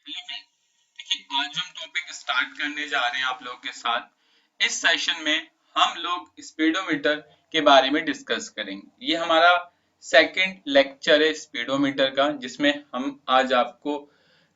देखिए, आज हम टॉपिक स्टार्ट करने जा रहे हैं आप लोगों के साथ। इस सेशन में हम लोग स्पीडोमीटर के बारे में डिस्कस करेंगे। ये हमारा सेकंड लेक्चर है स्पीडोमीटर का, जिसमें हम आज आपको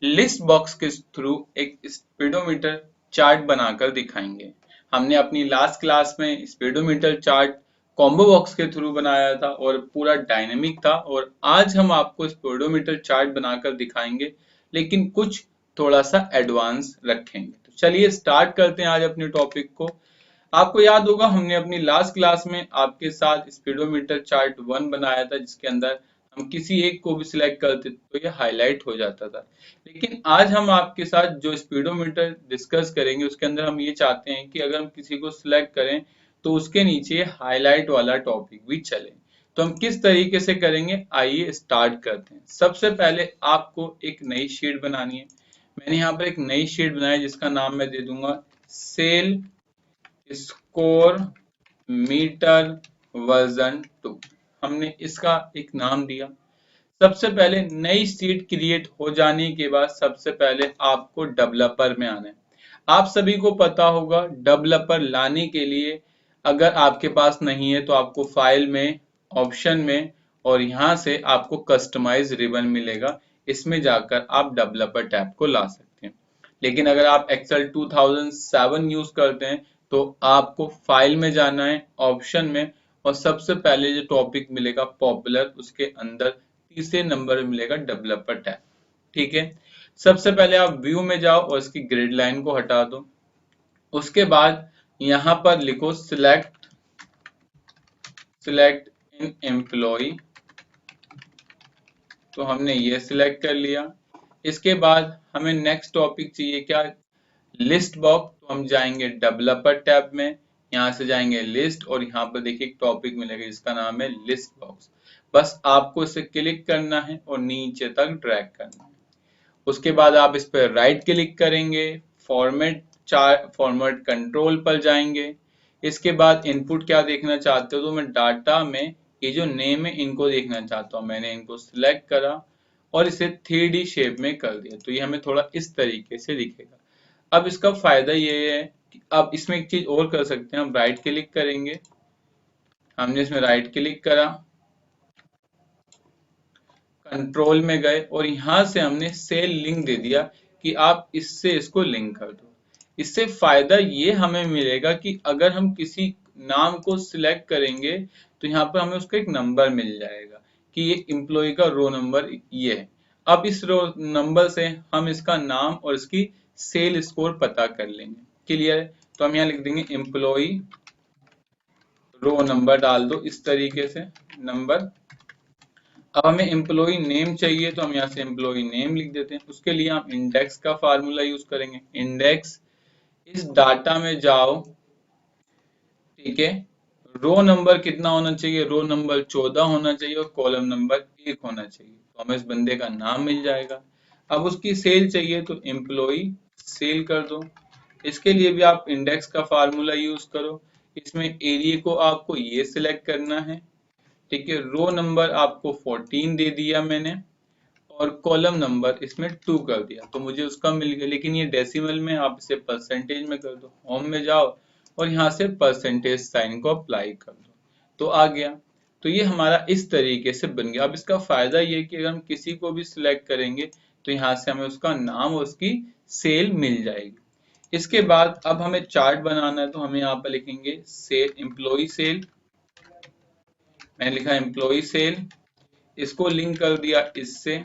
लिस्ट बॉक्स के थ्रू एक स्पीडोमीटर चार्ट बनाकर दिखाएंगे। हमने अपनी लास्ट क्लास में स्पीडोमीटर चार्ट कॉम्बो बॉक्स के थ्रू बनाया था और पूरा डायनेमिक था, और आज हम आपको स्पीडोमीटर चार्ट बनाकर दिखाएंगे, लेकिन कुछ थोड़ा सा एडवांस रखेंगे। तो चलिए स्टार्ट करते हैं आज अपने टॉपिक को। आपको याद होगा हमने अपनी लास्ट क्लास में आपके साथ स्पीडोमीटर चार्ट 1 बनाया था, जिसके अंदर हम किसी एक को भी सिलेक्ट करते तो ये हाईलाइट हो जाता था। लेकिन आज हम आपके साथ जो स्पीडोमीटर डिस्कस करेंगे उसके अंदर हम ये चाहते हैं कि अगर हम किसी को सिलेक्ट करें तो उसके नीचे हाईलाइट वाला टॉपिक भी चले। तो हम किस तरीके से करेंगे, आइए स्टार्ट करते हैं। सबसे पहले आपको एक नई शीट बनानी है। मैंने यहाँ पर एक नई शीट बनाई जिसका नाम मैं दे दूंगा सेल स्कोर मीटर वर्जन 2। हमने इसका एक नाम दिया। सबसे पहले नई शीट क्रिएट हो जाने के बाद सबसे पहले आपको डेवलपर में आना है। आप सभी को पता होगा डेवलपर लाने के लिए अगर आपके पास नहीं है तो आपको फाइल में, ऑप्शन में, और यहाँ से आपको कस्टमाइज रिबन मिलेगा। इसमें जाकर आप डेवलपर टैब को ला सकते हैं। लेकिन अगर आप एक्सेल 2007 यूज करते हैं तो आपको फाइल में जाना है, ऑप्शन में, और सबसे पहले जो टॉपिक मिलेगा पॉपुलर, उसके अंदर तीसरे नंबर में मिलेगा डेवलपर टैब। ठीक है, सबसे पहले आप व्यू में जाओ और इसकी ग्रिड लाइन को हटा दो। उसके बाद यहाँ पर लिखो सिलेक्ट इन एम्प्लॉय। तो हमने ये सिलेक्ट कर लिया। इसके बाद हमें नेक्स्ट टॉपिक चाहिए क्या, लिस्ट बॉक्स। तो हम जाएंगे डेवलपर टैब में, यहाँ से जाएंगे लिस्ट, और यहाँ पर देखिए एक टॉपिक मिलेगा जिसका नाम है लिस्ट बॉक्स। बस आपको इसे क्लिक करना है और नीचे तक ड्रैग करना है। उसके बाद आप इस पर राइट क्लिक करेंगे, फॉर्मेट कंट्रोल पर जाएंगे। इसके बाद इनपुट क्या देखना चाहते हो, तो मैं डाटा में ये जो नेम है इनको देखना चाहता हूँ। मैंने इनको सिलेक्ट करा और इसे 3D शेप में कर दिया, तो ये हमें थोड़ा इस तरीके से दिखेगा। अब इसका फायदा ये है कि अब इसमें एक चीज और कर सकते हैं। हम राइट क्लिक करेंगे, हमने इसमें राइट क्लिक करा, कंट्रोल में गए और यहाँ से हमने सेल लिंक दे दिया कि आप इससे इसको लिंक कर दो। इससे फायदा ये हमें मिलेगा कि अगर हम किसी नाम को सिलेक्ट करेंगे तो यहाँ पर हमें उसका एक नंबर मिल जाएगा कि ये एम्प्लॉय का रो नंबर ये है। अब इस रो नंबर से हम इसका नाम और इसकी सेल स्कोर पता कर लेंगे। क्लियर है? तो हम यहाँ लिख देंगे एम्प्लॉय रो नंबर, डाल दो इस तरीके से नंबर। अब हमें एम्प्लॉय नेम चाहिए तो हम यहाँ से एम्प्लॉय नेम लिख देते हैं। उसके लिए हम इंडेक्स का फार्मूला यूज करेंगे। इंडेक्स, इस डाटा में जाओ, ठीक है, रो नंबर कितना होना चाहिए, रो नंबर 14 होना चाहिए और कॉलम नंबर 1 होना चाहिए। तो हमें इस बंदे का नाम मिल जाएगा। अब उसकी सेल चाहिए तो एम्प्लॉय सेल कर दो। इसके लिए भी आप इंडेक्स का फार्मूला यूज करो। इसमें एरिया को आपको ये सिलेक्ट करना है, ठीक है। रो नंबर आपको 14 दे दिया मैंने, और कॉलम नंबर इसमें 2 कर दिया, तो मुझे उसका मिल गया। लेकिन ये डेसिमल में, आप इसे परसेंटेज में कर दो। होम में जाओ और यहाँ से परसेंटेज साइन को अप्लाई कर दो, तो आ गया। तो ये हमारा इस तरीके से बन गया। अब इसका फायदा ये कि अगर हम किसी को भी सिलेक्ट करेंगे तो यहाँ से हमें उसका नाम और उसकी सेल मिल जाएगी। इसके बाद अब हमें चार्ट बनाना है, तो हमें यहाँ पर लिखेंगे सेल, एम्प्लॉय सेल। मैंने लिखा एम्प्लॉय सेल, इसको लिंक कर दिया इससे।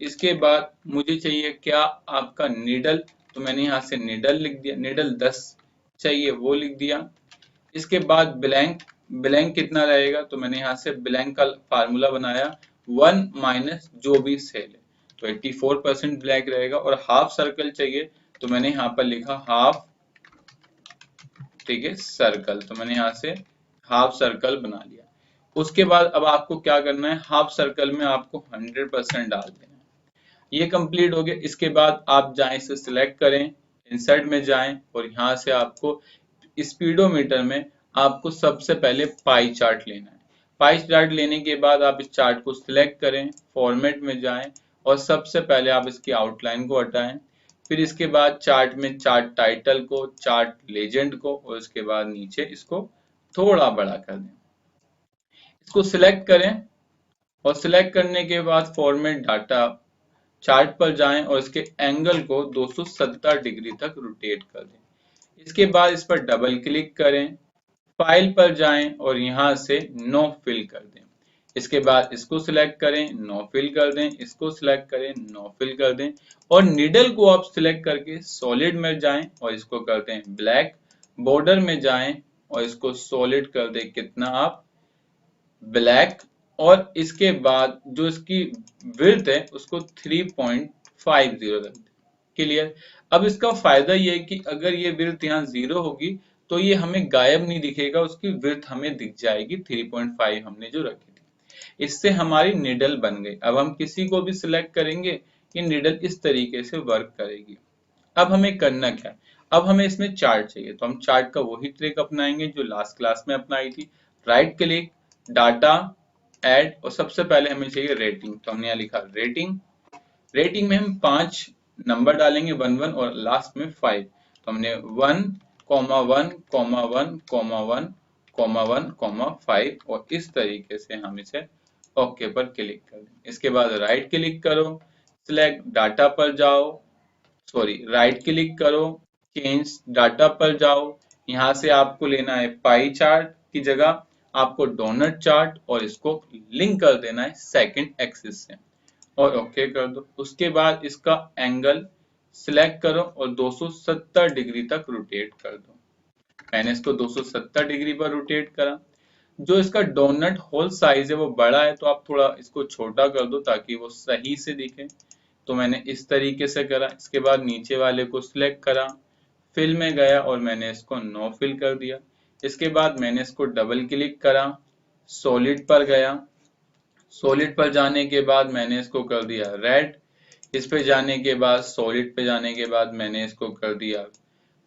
इसके बाद मुझे चाहिए क्या, आपका निडल। तो मैंने यहाँ से निडल लिख दिया, निडल 10 चाहिए वो लिख दिया। इसके बाद ब्लैंक, ब्लैंक कितना रहेगा, तो मैंने यहाँ से ब्लैंक का फार्मूला बनाया 1 माइनस जो भी सेल है, तो 84% ब्लैक रहेगा। और हाफ सर्कल चाहिए तो मैंने यहाँ पर लिखा हाफ, ठीक है, सर्कल। तो मैंने यहाँ से हाफ सर्कल बना लिया। उसके बाद अब आपको क्या करना है, हाफ सर्कल में आपको 100% डाल देना है। ये कंप्लीट हो गया। इसके बाद आप जाएं, इसे सिलेक्ट करें, इंसर्ट में जाएं और यहाँ से आपको स्पीडोमीटर में आपको सबसे पहले पाई चार्ट लेना है। पाई चार्ट लेने के बाद आप इस चार्ट को सिलेक्ट करें, फॉर्मेट में जाएं और सबसे पहले आप इसकी आउटलाइन को हटाएं। फिर इसके बाद चार्ट में चार्ट टाइटल को, चार्ट लेजेंड को, और उसके बाद नीचे इसको थोड़ा बड़ा कर दें। इसको सिलेक्ट करें और सिलेक्ट करने के बाद फॉर्मेट डाटा चार्ट पर जाएं और इसके एंगल को 270 डिग्री तक रोटेट कर दें। इसके बाद इस पर डबल क्लिक करें, फाइल पर जाएं और यहां से नो फिल कर दें। इसके बाद इसको सिलेक्ट करें, नो फिल कर दें, इसको सिलेक्ट करें, नो फिल कर दें, और निडल को आप सिलेक्ट करके सॉलिड में जाएं और इसको कर दें ब्लैक। बॉर्डर में जाएं और इसको सॉलिड कर दें, कितना आप, ब्लैक। और इसके बाद जो इसकी विड्थ है उसको 3.50 रख दें। क्लियर। अब इसका फायदा ये है कि अगर ये विड्थ यहाँ 0 होगी तो ये हमें गायब नहीं दिखेगा, उसकी विड्थ हमें दिख जाएगी 3.5 हमने जो रखी थी। इससे हमारी निडल बन गई। अब हम किसी को भी सिलेक्ट करेंगे, ये निडल इस तरीके से वर्क करेगी। अब हमें करना क्या है, अब हमें इसमें चार्ट चाहिए, तो हम चार्ट का वही ट्रिक अपनाएंगे जो लास्ट क्लास में अपनाई थी। राइट क्लिक, डाटा, ऐड, और सबसे पहले हमें चाहिए रेटिंग, तो हमने यहाँ लिखा रेटिंग। रेटिंग में हम 5 नंबर डालेंगे, 1 1 और लास्ट में 5। तो हमने 1, 1, 1, 1, 1, 5, और इस तरीके से हम इसे ओके पर क्लिक कर दें। इसके बाद राइट क्लिक करो, सिलेक्ट डाटा पर जाओ, सॉरी राइट क्लिक करो, चेंज डाटा पर जाओ। यहाँ से आपको लेना है पाई चार्ट की जगह आपको डोनट चार्ट, और इसको लिंक कर देना है सेकंड एक्सिस से, और ओके कर दो। उसके बाद इसका एंगल सिलेक्ट करो और 270 डिग्री तक रोटेट कर दो। मैंने इसको 270 डिग्री पर रोटेट करा। जो इसका डोनट होल साइज है वो बड़ा है, तो आप थोड़ा इसको छोटा कर दो ताकि वो सही से दिखे। तो मैंने इस तरीके से करा। इसके बाद नीचे वाले को सिलेक्ट करा, फिल में गया और मैंने इसको नो फिल कर दिया। इसके बाद मैंने इसको डबल क्लिक करा, सॉलिड पर गया, सॉलिड पर जाने के बाद मैंने इसको कर दिया रेड। इस पे जाने के बाद, सॉलिड पे जाने के बाद मैंने इसको कर दिया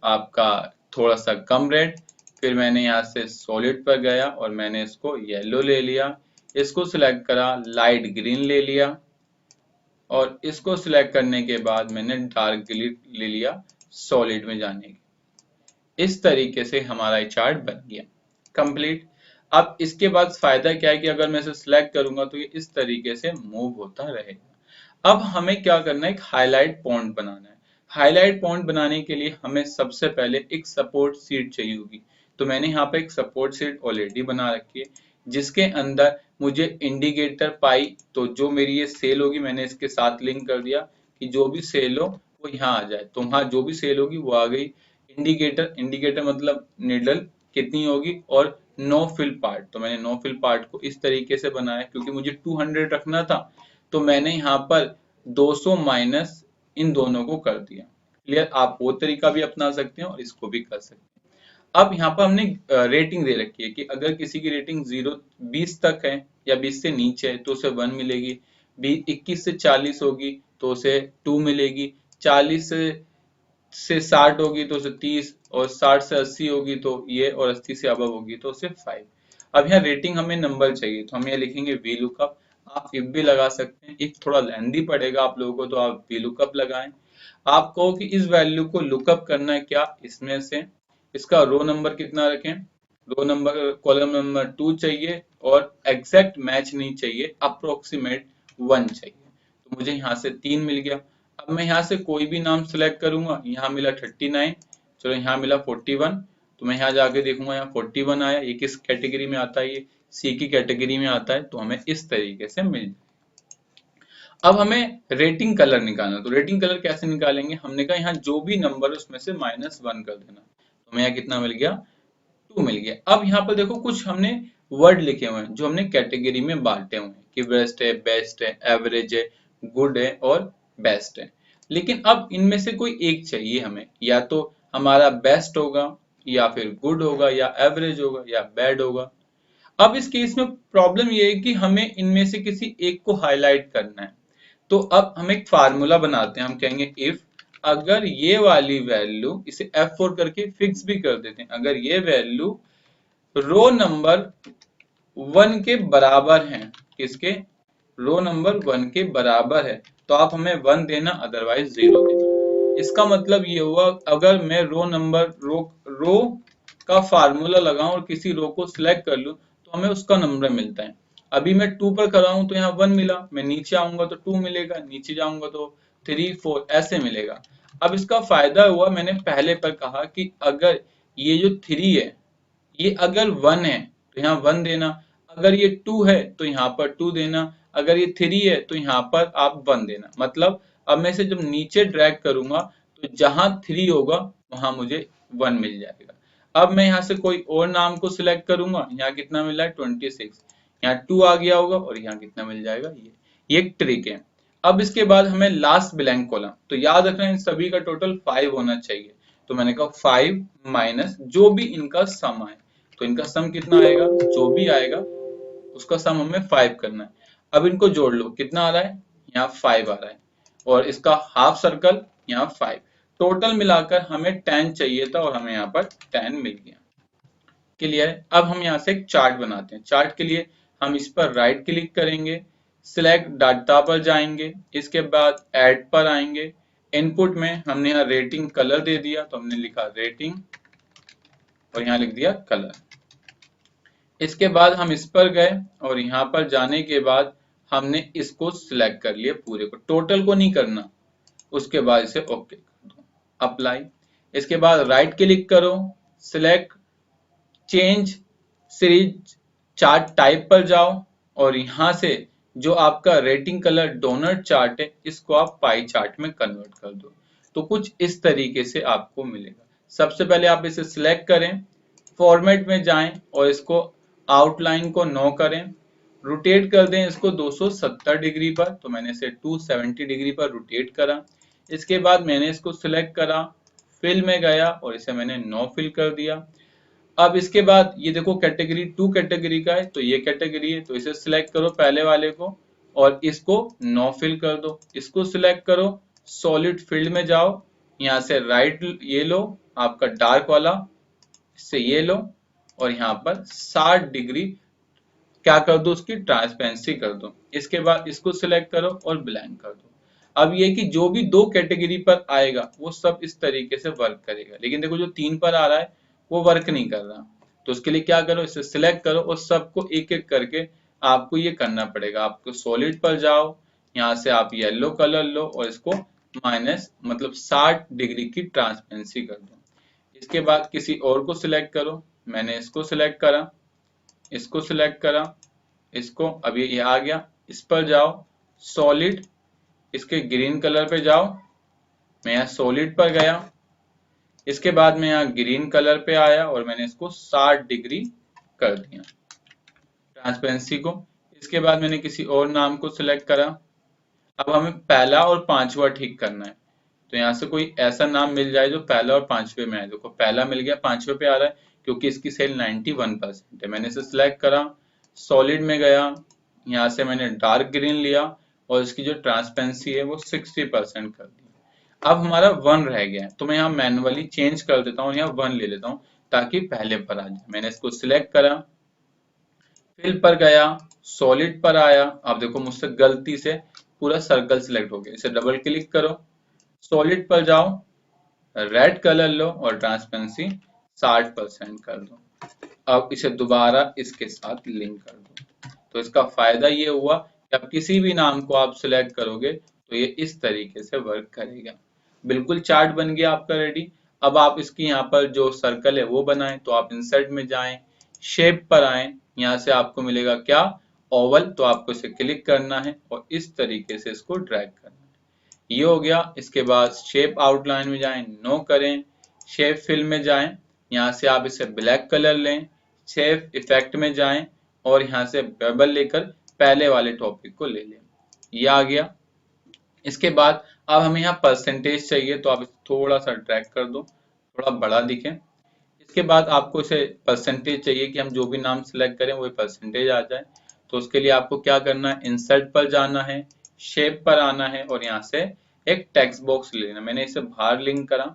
आपका थोड़ा सा कम रेड। फिर मैंने यहाँ से सॉलिड पर गया और मैंने इसको येलो ले लिया। इसको सिलेक्ट करा, लाइट ग्रीन ले लिया, और इसको सिलेक्ट करने के बाद मैंने डार्क ग्रीन ले लिया सॉलिड में जाने के। इस तरीके से हमारा ये चार्ट बन गया कंप्लीट। अब इसके बाद फायदा क्या है कि अगर मैं इसे सिलेक्ट करूंगा तो ये इस तरीके से मूव होता रहेगा। अब हमें क्या करना है, एक हाईलाइट पॉइंट बनाना है। हाईलाइट पॉइंट बनाने के लिए हमें सबसे पहले एक सपोर्ट शीट चाहिए होगी। तो मैंने यहाँ पे एक सपोर्ट शीट ऑलरेडी बना रखी है जिसके अंदर मुझे इंडिकेटर पाई, तो जो मेरी ये सेल होगी मैंने इसके साथ लिंक कर दिया कि जो भी सेल हो वो यहाँ आ जाए। तो वहाँ जो भी सेल होगी वो आ गई। इंडिकेटर, इंडिकेटर मतलब निडल कितनी होगी, और नो फिल पार्ट, तो मैंने नो फिल पार्ट को इस तरीके से बनाया क्योंकि मुझे 200 रखना था, तो मैंने यहाँ पर 200 माइनस इन दोनों को कर दिया। क्लियर। आप वो तरीका भी अपना सकते हैं और इसको भी कर सकते हैं। अब यहाँ पर हमने रेटिंग दे रखी है कि अगर किसी की रेटिंग 20 तक है या 20 से नीचे है तो उसे 1 मिलेगी, 21 से 40 होगी तो उसे 2 मिलेगी, 40 से 60 होगी तो उसे 30, और 60 से 80 होगी तो ये, और 80 से अबव होगी तो उसे 5। अब यहाँ रेटिंग हमें नंबर चाहिए तो हम यहाँ लिखेंगे वी लुकअप। आप इफ भी लगा सकते हैं, एक थोड़ा लेंथी पड़ेगा आप लोगों को, तो आप वी लुकअप लगाएं। आप कहो कि इस वैल्यू को लुकअप करना है क्या, इसमें से इसका रो नंबर कितना रखें, रो नंबर कॉलम नंबर 2 चाहिए, और एग्जैक्ट मैच नहीं चाहिए, अप्रोक्सीमेट 1 चाहिए। तो मुझे यहाँ से 3 मिल गया। अब मैं यहाँ से कोई भी नाम सिलेक्ट करूंगा, यहाँ मिला 39, चलो यहाँ मिला 41, तो मैं यहाँ जाके देखूंगा यहाँ 41 आया। ये किस कैटेगरी में आता है, ये सी की कैटेगरी में आता है, तो हमें इस तरीके से मिल जाए। अब हमें रेटिंग कलर निकालना, तो रेटिंग कलर कैसे निकालेंगे, हमने कहा यहाँ जो भी नंबर है उसमें से -1 कर देना। तो हमें यहाँ कितना मिल गया, 2 मिल गया। अब यहाँ पर देखो कुछ हमने वर्ड लिखे हुए हैं जो हमने कैटेगरी में बांटे हुए हैं कि बेस्ट है, एवरेज है, गुड है और बेस्ट है। लेकिन अब इनमें से कोई एक चाहिए हमें, या तो हमारा बेस्ट होगा, या फिर गुड होगा, या एवरेज होगा, या बैड होगा। अब इस केस में प्रॉब्लम ये है कि हमें इनमें से किसी एक को हाईलाइट करना है। तो अब हम एक फार्मूला बनाते हैं, हम कहेंगे इफ, अगर ये वाली वैल्यू, इसे F4 करके फिक्स भी कर देते हैं, अगर ये वैल्यू रो नंबर 1 के बराबर है, किसके, रो नंबर 1 के बराबर है, तो आप हमें 1 देना, अदरवाइज 0 देना। इसका मतलब ये हुआ, अगर मैं रो का फार्मूला लगाऊं और किसी रो को सिलेक्ट कर लूं तो हमें उसका नंबर मिलता है। अभी मैं 2 पर खड़ा हूं तो यहाँ 1 मिला, मैं नीचे आऊंगा तो 2 मिलेगा, नीचे जाऊंगा तो 3 4 ऐसे मिलेगा। अब इसका फायदा हुआ, मैंने पहले पर कहा कि अगर ये जो 3 है ये अगर 1 है तो यहाँ 1 देना, अगर ये 2 है तो यहाँ पर 2 देना, अगर ये 3 है तो यहाँ पर आप 1 देना। मतलब अब मैं इसे जब नीचे ड्रैग करूंगा तो जहां 3 होगा वहां मुझे 1 मिल जाएगा। अब मैं यहाँ से कोई और नाम को सिलेक्ट करूंगा, यहाँ कितना मिला है 26, यहाँ 2 आ गया होगा और यहाँ कितना मिल जाएगा ये एक ट्रिक है। अब इसके बाद हमें लास्ट ब्लैंक कॉलम, तो याद रखना इन सभी का टोटल 5 होना चाहिए। तो मैंने कहा 5 माइनस जो भी इनका सम आए, तो इनका सम कितना आएगा, जो भी आएगा उसका सम हमें 5 करना है। अब इनको जोड़ लो, कितना आ रहा है, यहाँ 5 आ रहा है और इसका हाफ सर्कल यहाँ 5, टोटल मिलाकर हमें 10 चाहिए था और हमें यहाँ पर 10 मिल गया। क्लियर है। अब हम यहाँ से एक चार्ट बनाते हैं। चार्ट के लिए हम इस पर राइट क्लिक करेंगे, सिलेक्ट डाटा पर जाएंगे, इसके बाद ऐड पर आएंगे, इनपुट में हमने यहाँ रेटिंग कलर दे दिया तो हमने लिखा रेटिंग और यहाँ लिख दिया कलर। इसके बाद हम इस पर गए और यहाँ पर जाने के बाद हमने इसको सिलेक्ट कर लिया, पूरे को, टोटल को नहीं करना। उसके बाद इसे ओके कर दो, अप्लाई। इसके बाद राइट क्लिक करो, select change series chart type पर जाओ और यहाँ से जो आपका रेटिंग कलर डोनट चार्ट है इसको आप पाई चार्ट में कन्वर्ट कर दो। तो कुछ इस तरीके से आपको मिलेगा। सबसे पहले आप इसे सिलेक्ट करें, फॉर्मेट में जाएं और इसको आउटलाइन को 9 करें, रोटेट कर दें इसको 270 डिग्री पर, तो मैंने इसे 270 डिग्री पर रोटेट करा। इसके बाद मैंने इसको सिलेक्ट करा, फिल में गया और इसे मैंने नो फिल कर दिया। अब इसके बाद ये देखो कैटेगरी 2 कैटेगरी का है, तो ये कैटेगरी है तो इसे सिलेक्ट करो पहले वाले को और इसको नो फिल कर दो। इसको सिलेक्ट करो, सॉलिड फील्ड में जाओ, यहाँ से राइट ये लो आपका डार्क वाला, इससे ये लो और यहाँ पर 60 डिग्री क्या कर दो, उसकी ट्रांसपेरेंसी कर दो। इसके बाद इसको सिलेक्ट करो और ब्लैंक कर दो। अब ये कि जो भी 2 कैटेगरी पर आएगा वो सब इस तरीके से वर्क करेगा, लेकिन देखो जो 3 पर आ रहा है वो वर्क नहीं कर रहा। तो उसके लिए क्या करो, इसे सिलेक्ट करो और सबको एक एक करके आपको ये करना पड़ेगा। आपको सॉलिड पर जाओ, यहाँ से आप येलो कलर लो और इसको माइनस मतलब 60 डिग्री की ट्रांसपेरेंसी कर दो। इसके बाद किसी और को सिलेक्ट करो, मैंने इसको सिलेक्ट करा, इसको सिलेक्ट करा, इसको, अब ये आ गया। इस पर जाओ, सॉलिड, इसके ग्रीन कलर पे जाओ, मैं यहाँ सॉलिड पर गया। इसके बाद मैं यहाँ ग्रीन कलर पे आया और मैंने इसको 60 डिग्री कर दिया ट्रांसपेरेंसी को। इसके बाद मैंने किसी और नाम को सिलेक्ट करा। अब हमें पहला और पांचवा ठीक करना है, तो यहाँ से कोई ऐसा नाम मिल जाए जो पहला और पांचवे में है। देखो पहला मिल गया, पांचवे पे आ रहा है क्योंकि इसकी सेल 91% है। मैंने इसे सिलेक्ट करा, सॉलिड में गया, यहाँ से मैंने डार्क ग्रीन लिया और इसकी जो ट्रांसपेरेंसी है वो 60% कर दी। अब हमारा 1 रह गया है, तो मैं यहाँ मैनुअली चेंज कर देता हूँ, यहाँ 1 ले लेता हूँ ताकि पहले पर आ जाए। मैंने इसको सिलेक्ट करा, फिल पर गया, सॉलिड पर आया। अब देखो मुझसे गलती से पूरा सर्कल सिलेक्ट हो गया, इसे डबल क्लिक करो, सॉलिड पर जाओ, रेड कलर लो और ट्रांसपेरेंसी 60% कर दो। अब इसे दोबारा इसके साथ लिंक कर दो। तो इसका फायदा ये हुआ कि आप किसी भी नाम को आप सिलेक्ट करोगे तो ये इस तरीके से वर्क करेगा। बिल्कुल चार्ट बन गया आपका रेडी। अब आप इसकी यहाँ पर जो सर्कल है वो बनाएं, तो आप इंसर्ट में जाएं, शेप पर आए, यहाँ से आपको मिलेगा क्या, ओवल, तो आपको इसे क्लिक करना है और इस तरीके से इसको ड्रैग करना है। ये हो गया। इसके बाद शेप आउटलाइन में जाएं, नो करें, शेप फिल में जाएं, यहाँ से आप इसे ब्लैक कलर लें, शेप इफेक्ट में जाएं और यहाँ से बेबल लेकर पहले वाले टॉपिक को ले लें। ये आ गया। इसके बाद अब हमें यहाँ परसेंटेज चाहिए, तो आप इसे थोड़ा सा ड्रैग कर दो, थोड़ा बड़ा दिखे। इसके बाद आपको इसे परसेंटेज चाहिए कि हम जो भी नाम सेलेक्ट करें वो परसेंटेज आ जाए। तो उसके लिए आपको क्या करना है, इंसर्ट पर जाना है, शेप पर आना है और यहाँ से एक टेक्स्ट बॉक्स लेना। मैंने इसे बाहर लिंक करा।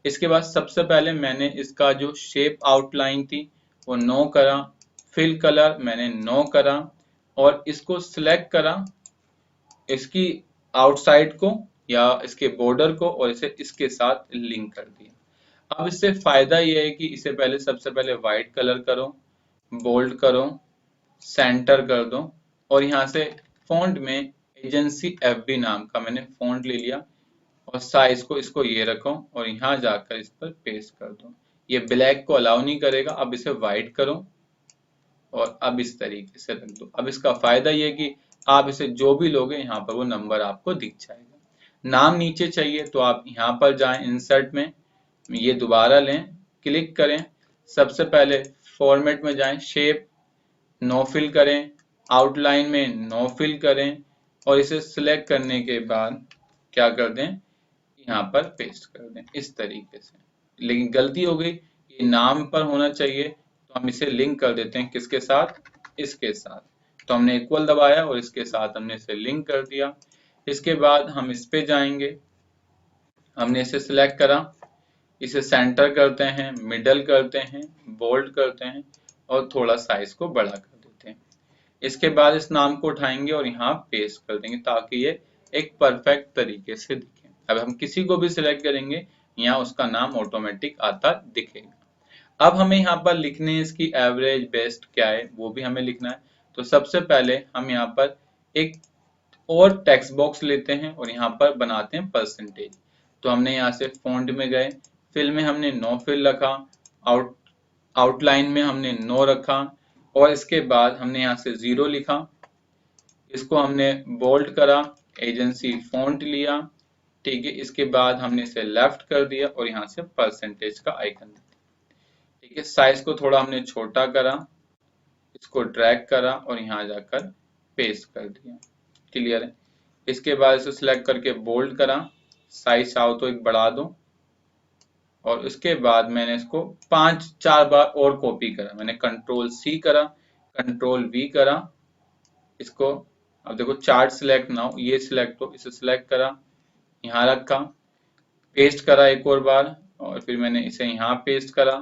इसके बाद सबसे पहले मैंने इसका जो शेप आउटलाइन थी वो नो करा, फिल कलर मैंने नो करा और इसको सिलेक्ट करा, इसकी आउटसाइड को या इसके बॉर्डर को और इसे इसके साथ लिंक कर दिया। अब इससे फायदा यह है कि इसे पहले सबसे पहले व्हाइट कलर करो, बोल्ड करो, सेंटर कर दो और यहाँ से फॉन्ट में एजेंसी एफबी नाम का मैंने फॉन्ट ले लिया और साइज को इसको ये रखो और यहाँ जाकर इस पर पेस्ट कर दो। ये ब्लैक को अलाउ नहीं करेगा। अब इसे व्हाइट करो और अब इस तरीके से रख दो। अब इसका फायदा ये कि आप इसे जो भी लोगे यहाँ पर वो नंबर आपको दिख जाएगा। नाम नीचे चाहिए तो आप यहाँ पर जाएं, इंसर्ट में ये दोबारा लें, क्लिक करें, सबसे पहले फॉर्मेट में जाएं, शेप नो फिल करें, आउटलाइन में नो फिल करें और इसे सिलेक्ट करने के बाद क्या कर दें, यहाँ पर पेस्ट कर दें इस तरीके से। लेकिन गलती हो गई, ये नाम पर होना चाहिए तो हम इसे लिंक कर देते हैं किसके साथ, इसके साथ। तो हमने इक्वल दबाया और इसके साथ हमने इसे लिंक कर दिया। इसके बाद हम इस पे जाएंगे, हमने इसे सिलेक्ट करा, इसे सेंटर करते हैं, मिडल करते हैं, बोल्ड करते हैं और थोड़ा साइज को बड़ा कर देते हैं। इसके बाद इस नाम को उठाएंगे और यहाँ पेस्ट कर देंगे ताकि ये एक परफेक्ट तरीके से दिखे। अब हम किसी को भी सिलेक्ट करेंगे, यहाँ उसका नाम ऑटोमेटिक आता दिखेगा। अब हमें यहाँ पर लिखने हैं इसकी एवरेज, बेस्ट क्या है वो भी हमें लिखना है। तो सबसे पहले हम यहाँ पर एक और टेक्स्ट बॉक्स लेते हैं और यहाँ पर बनाते हैं परसेंटेज। तो हमने यहाँ से फॉन्ट में गए, फिल में हमने नो फिल रखा, आउटलाइन में हमने नो रखा और इसके बाद हमने यहाँ से 0 लिखा, इसको हमने बोल्ड करा, एजेंसी फॉन्ट लिया, ठीक है। इसके बाद हमने इसे लेफ्ट कर दिया और यहाँ से परसेंटेज का आइकन दिया, ठीक है। साइज को थोड़ा हमने छोटा करा, इसको ड्रैग करा और यहाँ जाकर पेस्ट कर दिया, क्लियर है। इसके बाद इसे सिलेक्ट करके बोल्ड करा, साइज चाहो तो एक बढ़ा दो और उसके बाद मैंने इसको 5-4 बार और कॉपी करा। मैंने कंट्रोल सी करा, कंट्रोल वी करा, इसको अब देखो चार्ट सिलेक्ट ना हो, ये सिलेक्ट हो, इसे सिलेक्ट करा, यहाँ रखा, पेस्ट करा एक और बार और फिर मैंने इसे यहाँ पेस्ट करा,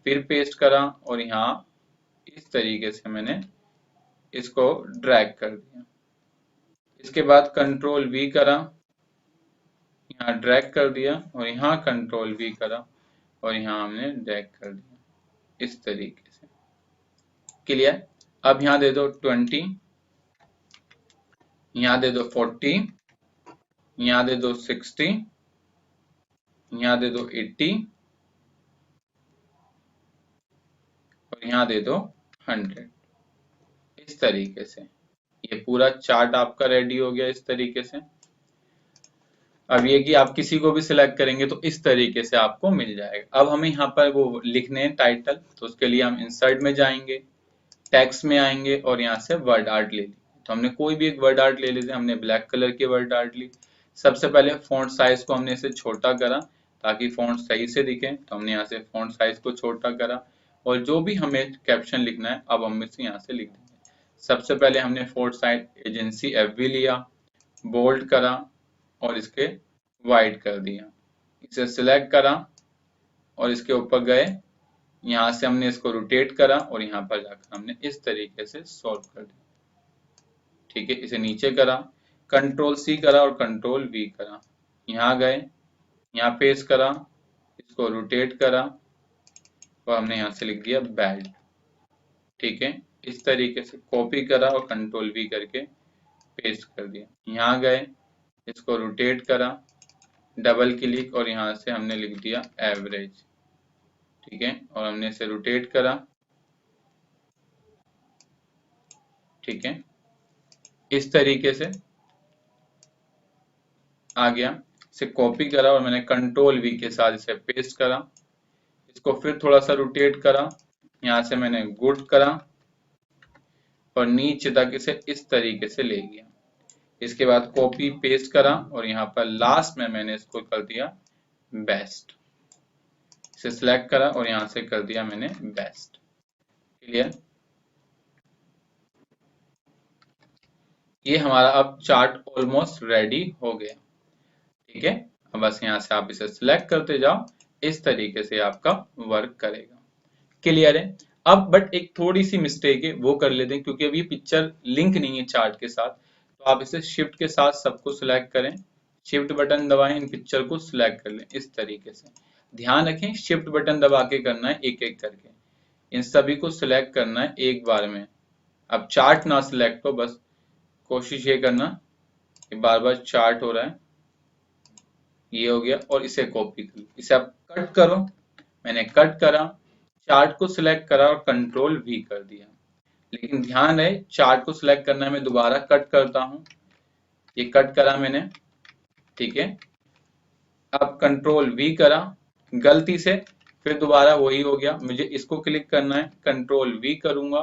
फिर पेस्ट करा और यहाँ इस तरीके से मैंने इसको ड्रैग कर दिया। इसके बाद कंट्रोल वी करा, यहाँ ड्रैग कर दिया और यहाँ कंट्रोल वी करा और यहाँ हमने ड्रैग कर दिया इस तरीके से, क्लियर। अब यहाँ दे दो 20, यहाँ दे दो 40, यहाँ दे दो 60, यहाँ दे दो 80 और यहाँ दे दो 100। इस तरीके से ये पूरा चार्ट आपका रेडी हो गया इस तरीके से। अब ये कि आप किसी को भी सिलेक्ट करेंगे तो इस तरीके से आपको मिल जाएगा। अब हमें यहाँ पर वो लिखने हैं टाइटल, तो उसके लिए हम इंसर्ट में जाएंगे, टेक्स्ट में आएंगे और यहाँ से वर्ड आर्ट ले ली। तो हमने कोई भी एक वर्ड आर्ट ले लेते हैं, हमने ब्लैक कलर की वर्ड आर्ट ली। सबसे पहले फॉन्ट साइज को हमने इसे छोटा करा ताकि फॉन्ट सही से दिखे, तो हमने यहाँ से फॉन्ट साइज को छोटा करा और जो भी हमें कैप्शन लिखना है अब हम इसे यहाँ से लिख देंगे। सबसे पहले हमने फॉन्ट साइज एजेंसी एफबी लिया, बोल्ड करा और इसके वाइट कर दिया, इसे सिलेक्ट करा और इसके ऊपर गए, यहाँ से हमने इसको रोटेट करा और यहाँ पर जाकर हमने इस तरीके से सॉल्व कर दिया, ठीक है। इसे नीचे करा, कंट्रोल सी करा और कंट्रोल वी करा, यहाँ गए, यहाँ पेस्ट करा, इसको रोटेट करा और हमने यहाँ से लिख दिया बैड, ठीक है। इस तरीके से कॉपी करा और कंट्रोल वी करके पेस्ट कर दिया। यहाँ गए, इसको रोटेट करा, डबल क्लिक और यहाँ से हमने लिख दिया एवरेज, ठीक है। और हमने इसे रोटेट करा, ठीक है, इस तरीके से आ गया। इसे कॉपी करा और मैंने कंट्रोल वी के साथ इसे पेस्ट करा, इसको फिर थोड़ा सा रोटेट करा, यहाँ से मैंने गुड करा और नीचे तक इसे इस तरीके से ले गया। इसके बाद कॉपी पेस्ट करा और यहाँ पर लास्ट में मैंने इसको कर दिया बेस्ट, इसे सिलेक्ट करा और यहाँ से कर दिया मैंने बेस्ट, क्लियर। ये हमारा अब चार्ट ऑलमोस्ट रेडी हो गया, ठीक है। अब बस यहाँ से आप इसे सिलेक्ट करते जाओ, इस तरीके से आपका वर्क करेगा, क्लियर है। अब बट एक थोड़ी सी मिस्टेक है वो कर लेते हैं, क्योंकि अब ये पिक्चर लिंक नहीं है चार्ट के साथ, तो आप इसे शिफ्ट के साथ सबको सिलेक्ट करें, शिफ्ट बटन दबाएं, इन पिक्चर को सिलेक्ट कर लें इस तरीके से। ध्यान रखें शिफ्ट बटन दबा के करना है एक एक करके, इन सभी को सिलेक्ट करना है एक बार में। अब चार्ट ना सिलेक्ट हो, बस कोशिश ये करना कि बार बार चार्ट हो रहा है, ये हो गया, और इसे कॉपी कर, इसे आप कट करो। मैंने कट करा, चार्ट को सिलेक्ट करा और कंट्रोल वी कर दिया। लेकिन ध्यान रहे चार्ट को सिलेक्ट करना है, मैं दोबारा कट करता हूं, ये कट करा मैंने, ठीक है। अब कंट्रोल वी करा गलती से, फिर दोबारा वही हो गया, मुझे इसको क्लिक करना है, कंट्रोल वी करूंगा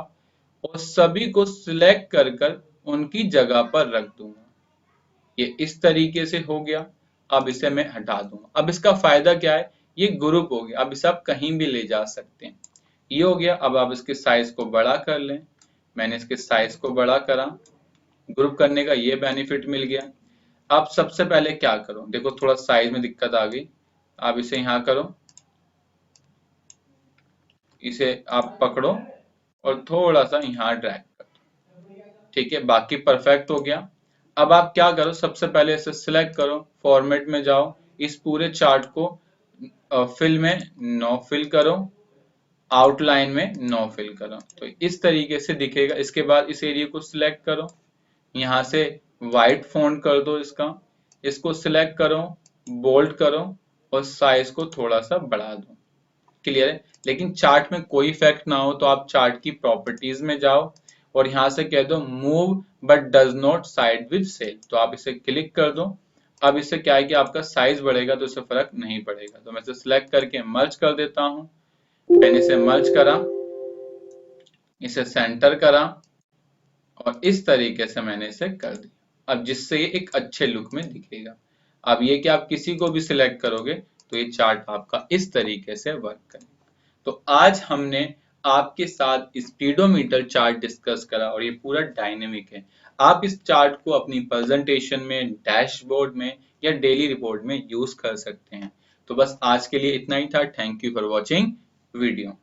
और सभी को सिलेक्ट कर कर उनकी जगह पर रख दूंगा। ये इस तरीके से हो गया। अब इसे मैं हटा दूंगा। अब इसका फायदा क्या है, ये ग्रुप हो गया, अब इसे आप कहीं भी ले जा सकते हैं। ये हो गया। अब आप इसके साइज को बड़ा कर लें, मैंने इसके साइज को बड़ा करा, ग्रुप करने का ये बेनिफिट मिल गया। आप सबसे पहले क्या करो, देखो थोड़ा साइज में दिक्कत आ गई, आप इसे यहाँ करो, इसे आप पकड़ो और थोड़ा सा यहाँ ड्रैग करो, ठीक है, बाकी परफेक्ट हो गया। अब आप क्या करो, सबसे पहले इसे सिलेक्ट करो, फॉर्मेट में जाओ, इस पूरे चार्ट को फिल में नो फिल करो, आउटलाइन में नो फिल करो, तो इस तरीके से दिखेगा। इसके बाद इस एरिया को सिलेक्ट करो, यहाँ से वाइट फॉन्ट कर दो इसका, इसको सिलेक्ट करो, बोल्ड करो और साइज को थोड़ा सा बढ़ा दो। क्लियर है। लेकिन चार्ट में कोई इफेक्ट ना हो तो आप चार्ट की प्रॉपर्टीज में जाओ और यहाँ से कह दो move but does not side with cell, तो आप इसे क्लिक कर दो। अब इससे क्या है कि आपका साइज बढ़ेगा तो इससे फर्क नहीं पड़ेगा। तो मैं इसे सिलेक्ट करके मर्ज कर देता हूँ, मैंने इसे मर्ज करा, इसे सेंटर करा और इस तरीके से मैंने इसे कर दिया। अब जिससे ये एक अच्छे लुक में दिखेगा। अब ये कि आप किसी को भी सिलेक्ट करोगे तो ये चार्ट आपका इस तरीके से वर्क करेगा। तो आज हमने आपके साथ स्पीडोमीटर चार्ट डिस्कस करा और ये पूरा डायनेमिक है। आप इस चार्ट को अपनी प्रेजेंटेशन में, डैशबोर्ड में या डेली रिपोर्ट में यूज कर सकते हैं। तो बस आज के लिए इतना ही था। Thank you for watching video.